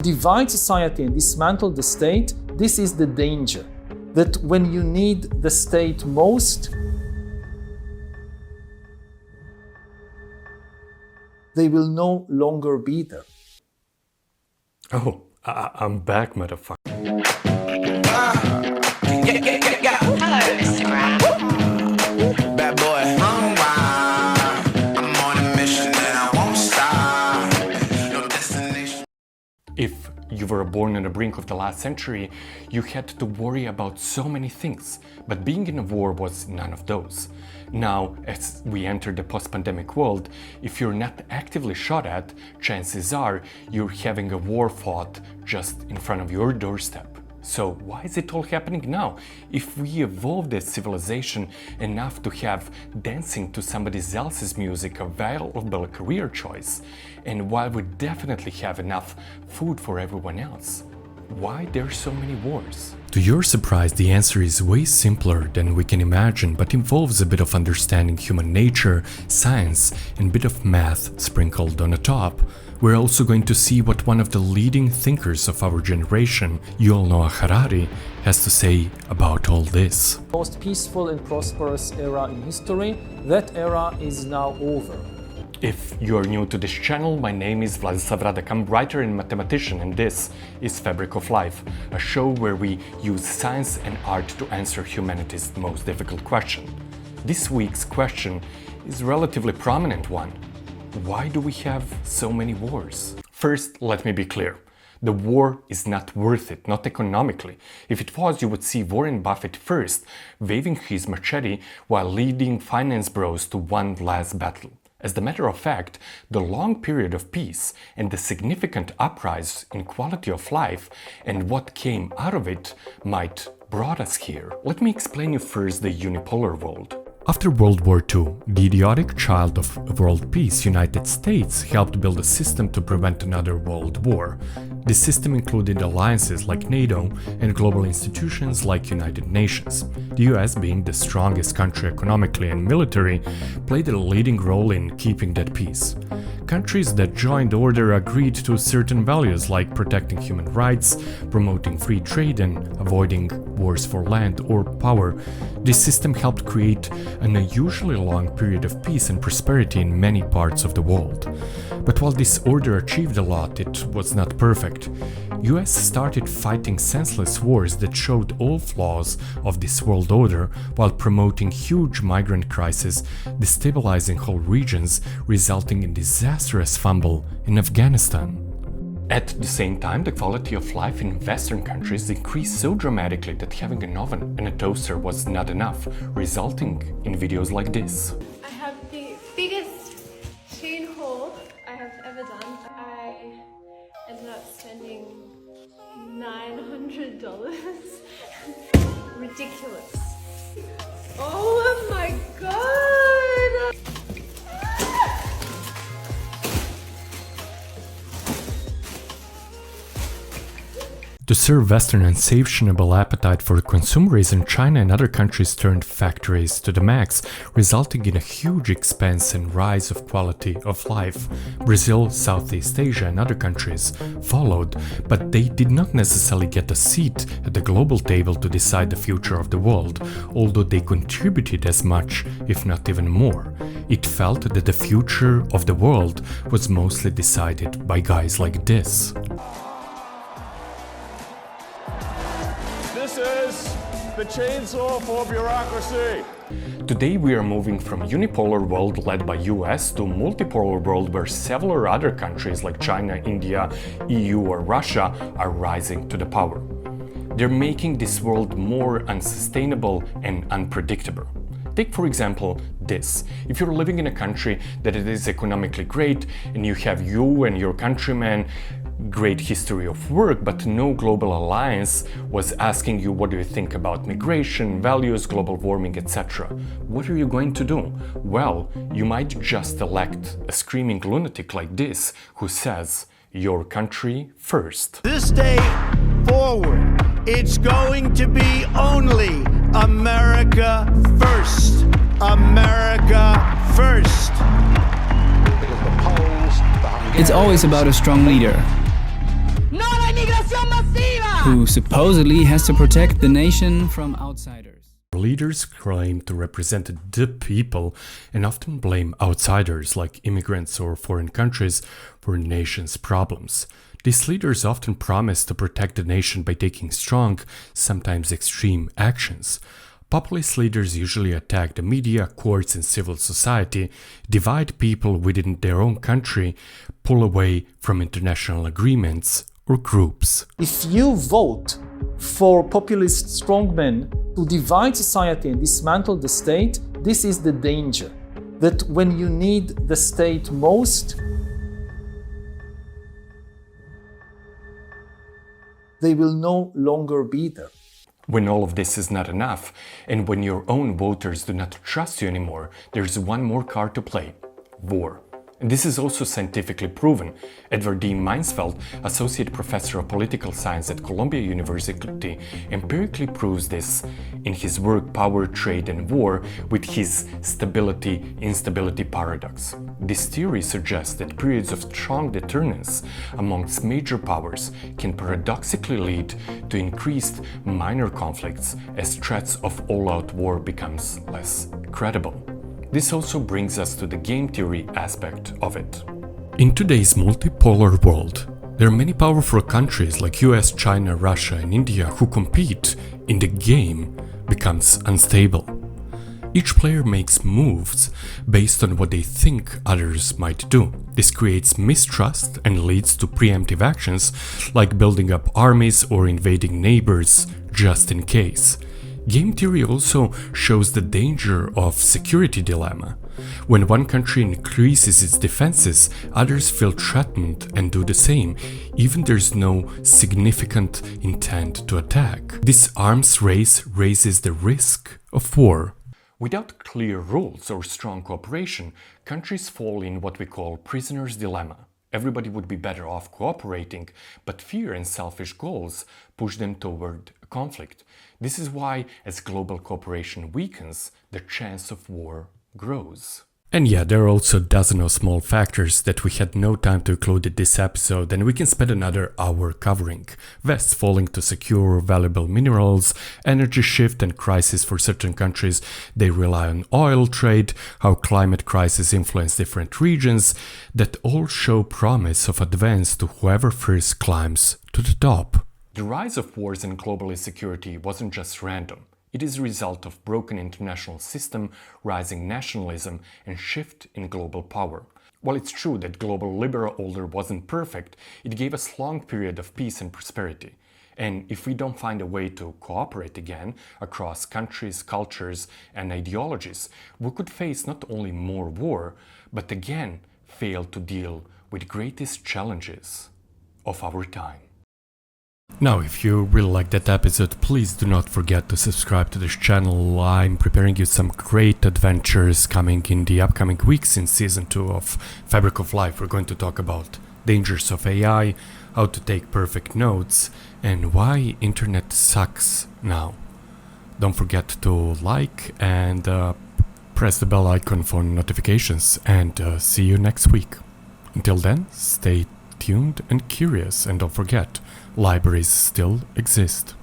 Divide society and dismantle the state, this is the danger. That when you need the state most, they will no longer be there. Oh, I'm back, motherfucker. Hello, Mr. Brown. Bad boy. I'm on a mission and I won't stop. No destination. If you were born on the brink of the last century, you had to worry about so many things, but being in a war was none of those. Now, as we enter the post-pandemic world, if you're not actively shot at, chances are you're having a war fought just in front of your doorstep. So why is it all happening now? If we evolved as civilization enough to have dancing to somebody else's music a valuable career choice, and while we definitely have enough food for everyone else, why there are so many wars? To your surprise, the answer is way simpler than we can imagine, but involves a bit of understanding human nature, science, and a bit of math sprinkled on the top. We're also going to see what one of the leading thinkers of our generation, Yuval Noah Harari, has to say about all this. Most peaceful and prosperous era in history, that era is now over. If you're new to this channel, my name is Vladislav Radak. I'm a writer and mathematician, and this is Fabric of Life, a show where we use science and art to answer humanity's most difficult question. This week's question is a relatively prominent one. Why do we have so many wars? First, let me be clear. The war is not worth it, not economically. If it was, you would see Warren Buffett first, waving his machete while leading finance bros to one last battle. As a matter of fact, the long period of peace and the significant uprise in quality of life and what came out of it might brought us here. Let me explain you first the unipolar world. After World War II, the idiotic child of world peace, United States, helped build a system to prevent another world war. This system included alliances like NATO and global institutions like United Nations. The US, being the strongest country economically and military, played a leading role in keeping that peace. Countries that joined the order agreed to certain values like protecting human rights, promoting free trade, and avoiding wars for land or power. This system helped create an unusually long period of peace and prosperity in many parts of the world. But while this order achieved a lot, it was not perfect. US started fighting senseless wars that showed all flaws of this world order while promoting huge migrant crises, destabilizing whole regions, resulting in disastrous fumble in Afghanistan. At the same time, the quality of life in Western countries increased so dramatically that having an oven and a toaster was not enough, resulting in videos like this. I have the biggest chain haul I have ever done. I ended up spending $900. Ridiculous. Oh my god! To serve Western insatiable appetite for consumerism, China and other countries turned factories to the max, resulting in a huge expense and rise of quality of life. Brazil, Southeast Asia and other countries followed, but they did not necessarily get a seat at the global table to decide the future of the world, although they contributed as much, if not even more. It felt that the future of the world was mostly decided by guys like this. This is the chainsaw for bureaucracy. Today we are moving from unipolar world led by US to multipolar world where several other countries like China, India, EU or Russia are rising to the power. They're making this world more unsustainable and unpredictable. Take for example this. If you're living in a country that it is economically great and you have you and your countrymen great history of work, but no global alliance was asking you what do you think about migration, values, global warming, etc. What are you going to do? Well, you might just elect a screaming lunatic like this who says, your country first. This day forward, it's going to be only America first. America first. It's always about a strong leader. Not who supposedly has to protect the nation from outsiders. Leaders claim to represent the people and often blame outsiders like immigrants or foreign countries for the nation's problems. These leaders often promise to protect the nation by taking strong, sometimes extreme actions. Populist leaders usually attack the media, courts, and civil society, divide people within their own country, pull away from international agreements or groups. If you vote for populist strongmen to divide society and dismantle the state, this is the danger. That when you need the state most, they will no longer be there. When all of this is not enough, and when your own voters do not trust you anymore, there's one more card to play: war. And this is also scientifically proven. Edward D. Mainsfeld, Associate Professor of Political Science at Columbia University, empirically proves this in his work Power, Trade and War with his stability-instability paradox. This theory suggests that periods of strong deterrence amongst major powers can paradoxically lead to increased minor conflicts as threats of all-out war becomes less credible. This also brings us to the game theory aspect of it. In today's multipolar world, there are many powerful countries like US, China, Russia and India who compete in the game becomes unstable. Each player makes moves based on what they think others might do. This creates mistrust and leads to preemptive actions like building up armies or invading neighbors just in case. Game theory also shows the danger of security dilemma. When one country increases its defenses, others feel threatened and do the same, even there's no significant intent to attack. This arms race raises the risk of war. Without clear rules or strong cooperation, countries fall in what we call prisoner's dilemma. Everybody would be better off cooperating, but fear and selfish goals push them toward conflict. This is why, as global cooperation weakens, the chance of war grows. And yeah, there are also dozens of small factors that we had no time to include in this episode, and we can spend another hour covering. Vests falling to secure valuable minerals, energy shift and crisis for certain countries, they rely on oil trade, how climate crisis influence different regions, that all show promise of advance to whoever first climbs to the top. The rise of wars and global insecurity wasn't just random. It is a result of broken international system, rising nationalism, and shift in global power. While it's true that global liberal order wasn't perfect, it gave us a long period of peace and prosperity. And if we don't find a way to cooperate again across countries, cultures, and ideologies, we could face not only more war, but again fail to deal with greatest challenges of our time. Now, if you really like that episode, please do not forget to subscribe to this channel. I'm preparing you some great adventures coming in the upcoming weeks in Season 2 of Fabric of Life. We're going to talk about dangers of AI, how to take perfect notes, and why internet sucks now. Don't forget to like and press the bell icon for notifications, and see you next week. Until then, stay tuned and curious, and don't forget, libraries still exist.